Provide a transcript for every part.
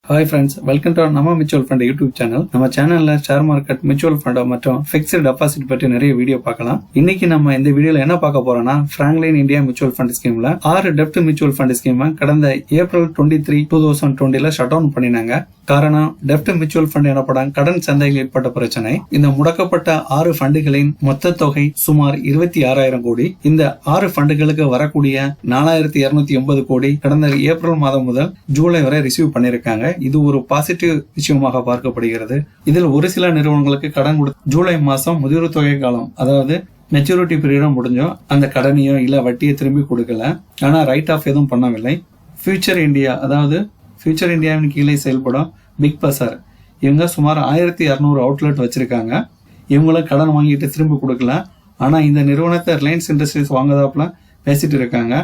Hi friends, welcome to our நம்ம mutual fund YouTube channel. நம்ம சேனல்ல ஷேர் மார்க்கெட், மியூச்சுவல் ஃபண்ட் மற்றும் fixed deposit பற்றி நிறைய வீடியோ பார்க்கலாம். இன்னைக்கு நம்ம இந்த வீடியோல என்ன பார்க்க போறோம்னா, பிராங்க்லின் இந்தியா மியூச்சுவல் ஃபண்ட் ஸ்கீம்ல 6 டெப்ட் மியூச்சுவல் ஃபண்ட் ஸ்கீம் கடந்த ஏப்ரல் 23, 2020 ஷட் டவுன் பண்ணினாங்க. காரணம், டெப்ட் மியூச்சுவல் ஃபண்ட் எனப்படும் கடன் சந்தையில் ஏற்பட்ட பிரச்சனை. இந்த முடக்கப்பட்ட 6 ஃபண்டுகளின் மொத்த தொகை சுமார் 26,000 கோடி. இந்த 6 ஃபண்டுகளுக்கு வரக்கூடிய 4,280 கோடி கடந்த ஏப்ரல் மாதம் முதல் ஜூலை வரை ரிசீவ் பண்ணிருக்காங்க. இது ஒரு பாசிட்டிவ் விஷயமாக பார்க்கப்படுகிறது. இதில் ஒரு சில நிறுவனங்களுக்கு கடன் ஜூலை மாசம் முதிர்வு தொகை காலம், அதாவது மெச்சூரிட்டி பீரியடும் முடிஞ்சோம். அந்த கடனையோ இல்ல வட்டியை திரும்பி கொடுக்கல. ஆனா ரைட் ஆஃப் எதுவும் பண்ணவில்லை. ஃபியூச்சர் இந்தியா, அதாவது ஃபியூச்சர் இந்தியாவின் கீழே செயல்படும் பிக் பசார், இவங்க சுமார் 1,200 அவுட்லெட் வச்சிருக்காங்க. இவங்களும் கடன் வாங்கிட்டு திரும்பி கொடுக்கல. ஆனா இந்த நிறுவனத்தை ரிலையன்ஸ் இண்டஸ்ட்ரீஸ் வாங்கதாப்புல பேசிட்டு இருக்காங்க.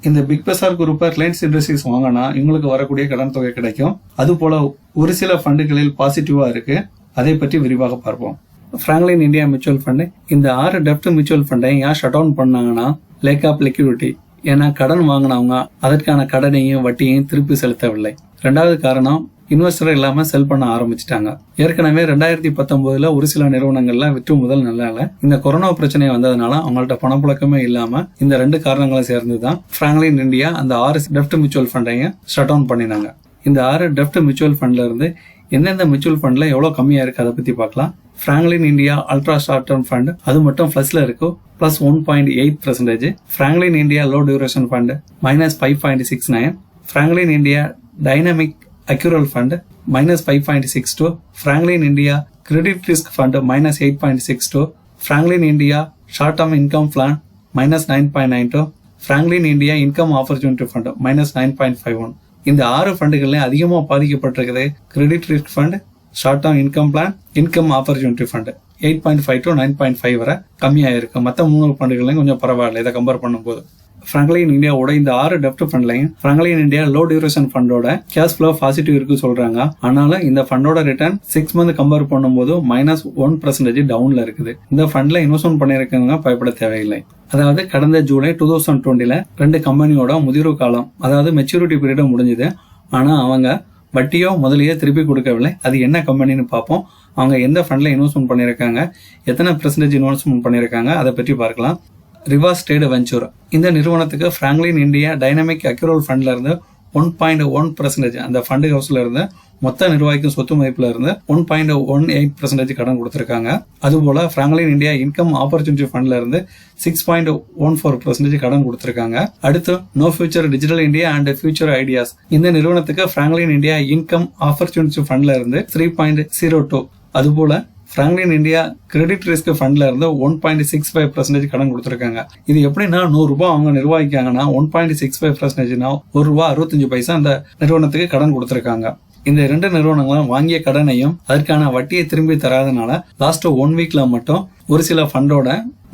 இந்த பிக் பசார் குரூப்பை ரிலையன்ஸ் இண்டஸ்ட்ரீஸ் வாங்கினா இவங்களுக்கு வரக்கூடிய கடன் தொகை கிடைக்கும். அது போல ஒரு சில ஃபண்டுகளில் பாசிட்டிவா இருக்கு. அதை பற்றி விரிவாக பார்ப்போம். பிராங்க்லின் இந்தியா மியூச்சுவல் ஃபண்ட் இந்த 6 டெப்ட் மியூச்சுவல் ஃபண்டை ஏன் ஷட் டவுன் பண்ணாங்கன்னா, லேக் ஆஃப் லிக்விடிட்டி. ஏன்னா கடன் வாங்கினவங்க அதற்கான கடனையும் வட்டியையும் திருப்பி செலுத்தவில்லை. 2வது காரணம், இன்வெஸ்டர் இல்லாம செல் பண்ண ஆரம்பிச்சிட்டாங்க. ஏற்கனவே 2019 ஒரு சில நிறுவனங்கள்ல விற்று முதல் நல்லா இந்த கொரோனா பிரச்சனை வந்ததுனால அவங்கள்ட்ட பணப்புழக்கமே இல்லாம இந்த 2 காரணங்களும் சேர்ந்துதான் பிராங்க்லின் இந்தியா அந்த 6 டெப்ட் மியூச்சுவல் ஃபண்டையும் ஷட் டவுன் பண்ணினாங்க. இந்த 6 டெப்ட் மியூச்சுவல் ஃபண்ட்ல இருந்து எந்தெந்த மியூச்சுவல் ஃபண்ட்ல எவ்வளவு கம்மியா இருக்கு அதை பத்தி பார்க்கலாம். Franklin India ultra short term fund, அது மட்டும் பிளஸ்ல இருக்கு, plus 1.8%. Franklin India low duration fund -5.69. Franklin India dynamic accrual fund -5.62. Franklin India credit risk fund -8.62. Franklin India short term income plan -9.92. Franklin India income opportunity fund -9.51. இந்த 6 ஃபண்டுகள்ல அதிகமா பாதிக்கப்பட்டிருக்குது credit risk fund, short term income plan, income opportunity fund 8.5 to 9.5 வரை கம்மியா இருக்கு. மற்ற 3 ஃபண்டுகளையும் கொஞ்சம் பரவாயில்ல இதை கம்பேர் பண்ணும்போது. பிராங்க்லின் இந்தியாவோட இந்த 6 டெப்ட் ஃபண்ட்லையும் பிராங்க்லின் இந்தியா லோ டியூரேஷன் ஃபண்டோட கேஷ் ஃப்ளோ பாசிட்டிவ் இருக்கு சொல்றாங்க. ஆனாலும் இந்த ஃபண்டோட ரிட்டர்ன் 6 மந்த் கம்பேர் பண்ணும்போது -1% டவுன்ல இருக்குது. இந்த ஃபண்ட்ல இன்வெஸ்ட்மெண்ட் பண்ணிருக்கவங்க பயப்பட தேவையில்லை. அதாவது கடந்த ஜூலை 2020 2 கம்பெனியோட முதிர்வு காலம், அதாவது மெச்சூரிட்டி பீரியட் முடிஞ்சது. ஆனா அவங்க வட்டியோ முதலையோ திருப்பி கொடுக்கவில்லை. அது என்ன கம்பெனின்னு பார்ப்போம். அவங்க எந்த ஃபண்ட்ல இன்வெஸ்ட்மெண்ட் பண்ணிருக்காங்க, எத்தனை % இன்வெஸ்ட்மெண்ட் பண்ணிருக்காங்க அதை பற்றி பார்க்கலாம். ரிவர்ஸ் ட்ரேட் வெஞ்சர், இந்த நிறுவனத்துக்கு பிராங்க்லின் இந்தியா டைனமிக் அக்யூரல் ஃபண்ட்ல இருந்து 1.1%, அந்த ஃபண்ட் ஹவுஸ்ல இருந்து மொத்த நிர்வாகிக்கும் சொத்து மதிப்புல இருந்து 1.18% கடன் கொடுத்திருக்காங்க. அதுபோல பிராங்க்லின் இந்தியா இன்கம் ஆப்பர்ச்சுனிட்டி ஃபண்ட்ல இருந்து 6.14% கடன் கொடுத்திருக்காங்க. அடுத்து no future digital India and future ideas, இந்த நிறுவனத்துக்கு பிராங்க்லின் இந்தியா இன்கம் ஆப்பர்ச்சுனிட்டி ஃபண்ட்ல இருந்து 3.02. அதுபோல பிராங்க்லின் இந்தியா கிரெடிட் ரிஸ்க் ஃபண்ட்ல இருந்து 1.65% கடன் கொடுத்திருக்காங்க. இது எப்படின்னா, ₹100 அவங்க நிர்வகிக்காங்கன்னா 1.65%னா ₹1.65 அந்த நிறுவனத்துக்கு கடன் கொடுத்திருக்காங்க. இந்த 2 நிறுவனங்களும் வாங்கிய கடனையும் அதற்கான வட்டியை திரும்பி தராதனால லாஸ்ட் 1 வீக்ல மட்டும் ஒரு சில ஃபண்டோட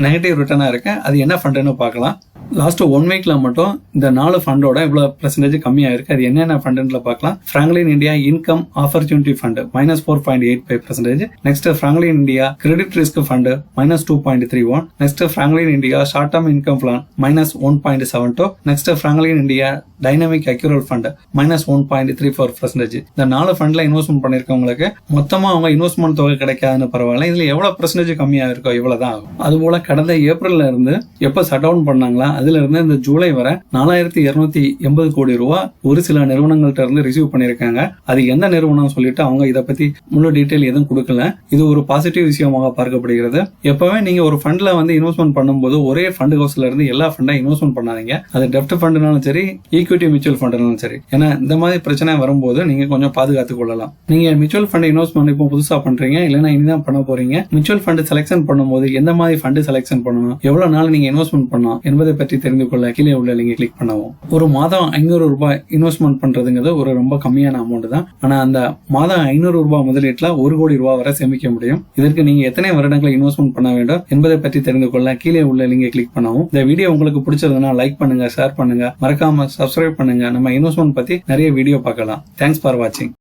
நெகட்டிவ் ரிட்டர்னா இருக்கு. அது என்ன ஃபண்டுன்னு பார்க்கலாம். லாஸ்ட் 1 வீக்ல மட்டும் இந்த 4 ஃபண்டோட இவ்வளவு % கம்மியா இருக்கு. அது என்னென்ன ஃபண்டுன்னு பார்க்கலாம். Franklin India income opportunity fund -4.85%. Next Franklin India credit risk fund -2.31. Next Franklin India short term income plan -1.72. Next Franklin India dynamic accrual fund -1.34%. இந்த 4 ஃபண்ட்ல இன்வெஸ்ட்மெண்ட் பண்ணிருக்கவங்களுக்கு மொத்தமா அவங்க இன்வெஸ்ட்மெண்ட் தொகை கிடைக்காதுன்னு பரவாயில்ல. இதுல எவ்வளவு % கம்மியா இருக்கோ இவ்வளவுதான் ஆகும். அதுபோல கடந்த ஏப்ரல்ல இருந்து எப்ப ஷட் டவுன் பண்ணாங்களா, அதுல இருந்து இந்த ஜூலை வரை 4,280 கோடி ரூபாய் ஒரு சில நிறுவனங்கள்ட்ட இருந்து ரிசீவ் பண்ணிருக்காங்க. அது எந்த நிறுவனம் சொல்லிட்டு அவங்க இதை பத்தி முழு டீடைல் எதுவும் கொடுக்கல. இது ஒரு பாசிட்டிவ் விஷயமாக பார்க்கப்படுகிறது. எப்பவே நீங்க ஒரு ஃபண்ட்ல இன்வெஸ்ட்மெண்ட் பண்ணும்போது ஒரே ஃபண்ட் ஹவுஸ்ல இருந்து எல்லா ஃபண்டா இன்வெஸ்ட்மெண்ட் பண்ணாதீங்க. அது டெப்ட் ஃபண்ட்னாலும் சரி, ஈக்விட்டி மியூச்சுவல் ஃபண்ட்னாலும் சரி. ஏன்னா இந்த மாதிரி பிரச்சனை வரும்போது நீங்க கொஞ்சம் பாதுகாத்துக் கொள்ளலாம். நீங்க மியூச்சுவல் ஃபண்ட் இன்வெஸ்ட்மெண்ட் இப்போ புதுசா பண்றீங்க, இல்லைன்னா இனிதான் பண்ண போறீங்க. மியூச்சுவல் ஃபண்ட் செலக்ஷன் பண்ணும்போது எந்த மாதிரி ஃபண்ட் செலக்ஷன் பண்ணணும், எவ்வளவு நாள் நீங்க இன்வெஸ்ட்மெண்ட் பண்ணணும் என்பதை பற்றி தெரிந்து கொள்ள கீழே உள்ள லிங்கை கிளிக் பண்ணவும். ஒரு மாதம் ₹500 இன்வெஸ்ட்மெண்ட் பண்றதுங்கிறது ஒரு ரொம்ப கம்மியான அமௌண்ட் தான். ஆனா அந்த மாதம் ₹500 முதலீட்டுல ₹1 கோடி வரை சேமிக்க முடியும். இதற்கு நீங்க எத்தனை வருடங்களை இன்வெஸ்ட்மெண்ட் பண்ண வேண்டும் என்பதை பற்றி தெரிந்து கொள்ள கீழே உள்ள லிங்கை கிளிக் பண்ணவும். இந்த வீடியோ உங்களுக்கு பிடிச்சிருந்தா லைக் பண்ணுங்க, ஷேர் பண்ணுங்க, மறக்காம சப்ஸ்கிரைப் பண்ணுங்க. நம்ம இன்வெஸ்ட்மெண்ட் பத்தி நிறைய வீடியோ பார்க்கலாம். தேங்க்ஸ் ஃபார் வாட்சிங்.